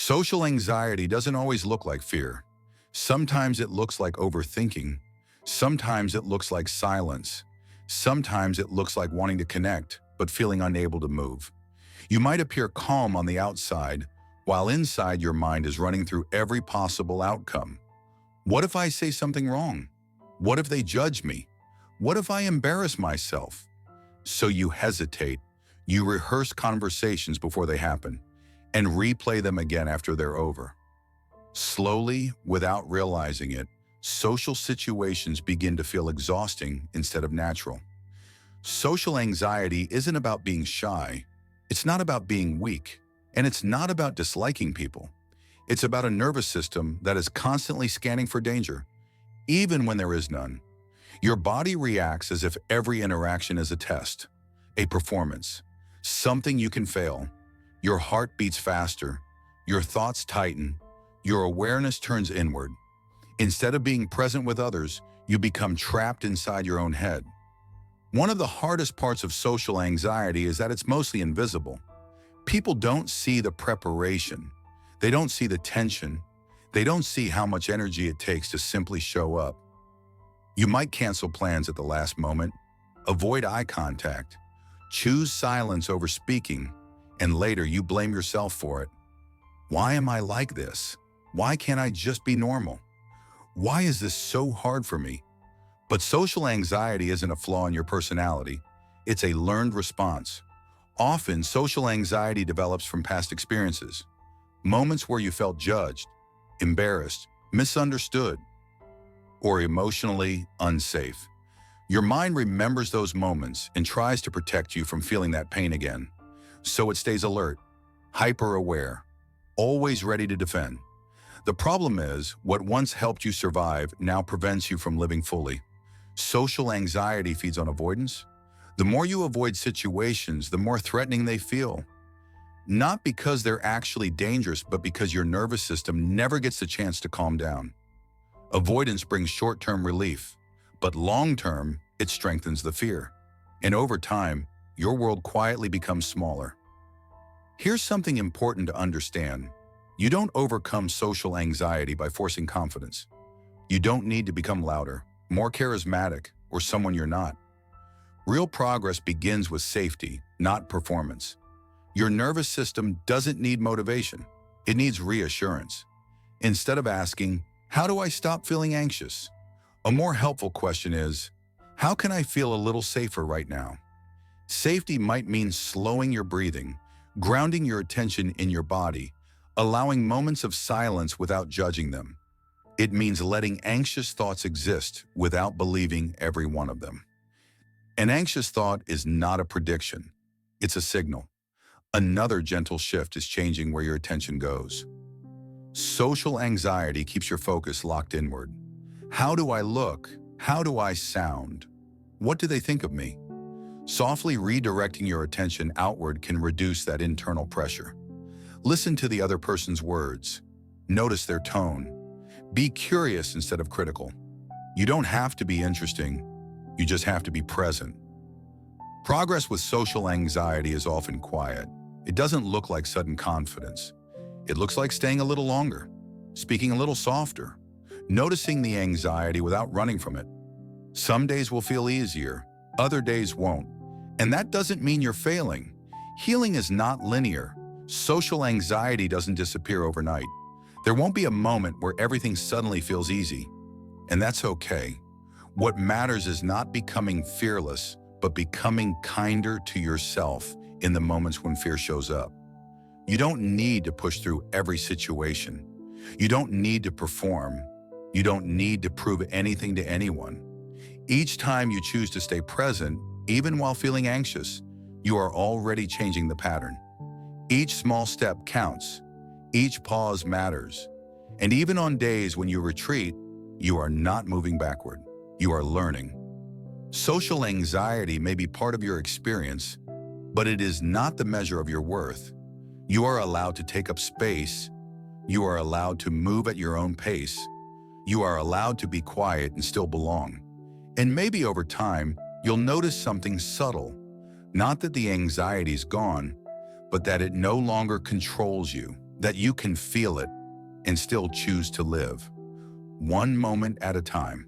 Social anxiety doesn't always look like fear. Sometimes it looks like overthinking. Sometimes it looks like silence. Sometimes it looks like wanting to connect, but feeling unable to move. You might appear calm on the outside, while inside your mind is running through every possible outcome. What if I say something wrong? What if they judge me? What if I embarrass myself? So you hesitate. You rehearse conversations before they happen and replay them again after they're over. Slowly, without realizing it, social situations begin to feel exhausting instead of natural. Social anxiety isn't about being shy. It's not about being weak. And it's not about disliking people. It's about a nervous system that is constantly scanning for danger, even when there is none. Your body reacts as if every interaction is a test, a performance, something you can fail. Your heart beats faster, your thoughts tighten, your awareness turns inward. Instead of being present with others, you become trapped inside your own head. One of the hardest parts of social anxiety is that it's mostly invisible. People don't see the preparation. They don't see the tension. They don't see how much energy it takes to simply show up. You might cancel plans at the last moment, avoid eye contact, choose silence over speaking, and later you blame yourself for it. Why am I like this? Why can't I just be normal? Why is this so hard for me? But social anxiety isn't a flaw in your personality. It's a learned response. Often, social anxiety develops from past experiences, moments where you felt judged, embarrassed, misunderstood, or emotionally unsafe. Your mind remembers those moments and tries to protect you from feeling that pain again. So it stays alert, hyper-aware, always ready to defend. The problem is, what once helped you survive now prevents you from living fully. Social anxiety feeds on avoidance. The more you avoid situations, the more threatening they feel. Not because they're actually dangerous, but because your nervous system never gets the chance to calm down. Avoidance brings short-term relief, but long-term, it strengthens the fear. And over time, your world quietly becomes smaller. Here's something important to understand. You don't overcome social anxiety by forcing confidence. You don't need to become louder, more charismatic, or someone you're not. Real progress begins with safety, not performance. Your nervous system doesn't need motivation. It needs reassurance. Instead of asking, "How do I stop feeling anxious?" a more helpful question is, "How can I feel a little safer right now?" Safety might mean slowing your breathing, grounding your attention in your body, allowing moments of silence without judging them. It means letting anxious thoughts exist without believing every one of them. An anxious thought is not a prediction. It's a signal. Another gentle shift is changing where your attention goes. Social anxiety keeps your focus locked inward. How do I look? How do I sound? What do they think of me? Softly redirecting your attention outward can reduce that internal pressure. Listen to the other person's words. Notice their tone. Be curious instead of critical. You don't have to be interesting. You just have to be present. Progress with social anxiety is often quiet. It doesn't look like sudden confidence. It looks like staying a little longer, speaking a little softer, noticing the anxiety without running from it. Some days will feel easier, other days won't. And that doesn't mean you're failing. Healing is not linear. Social anxiety doesn't disappear overnight. There won't be a moment where everything suddenly feels easy. And that's okay. What matters is not becoming fearless, but becoming kinder to yourself in the moments when fear shows up. You don't need to push through every situation. You don't need to perform. You don't need to prove anything to anyone. Each time you choose to stay present, even while feeling anxious, you are already changing the pattern. Each small step counts. Each pause matters. And even on days when you retreat, you are not moving backward. You are learning. Social anxiety may be part of your experience, but it is not the measure of your worth. You are allowed to take up space. You are allowed to move at your own pace. You are allowed to be quiet and still belong. And maybe over time, you'll notice something subtle. Not that the anxiety's gone, but that it no longer controls you. that you can feel it and still choose to live, one moment at a time.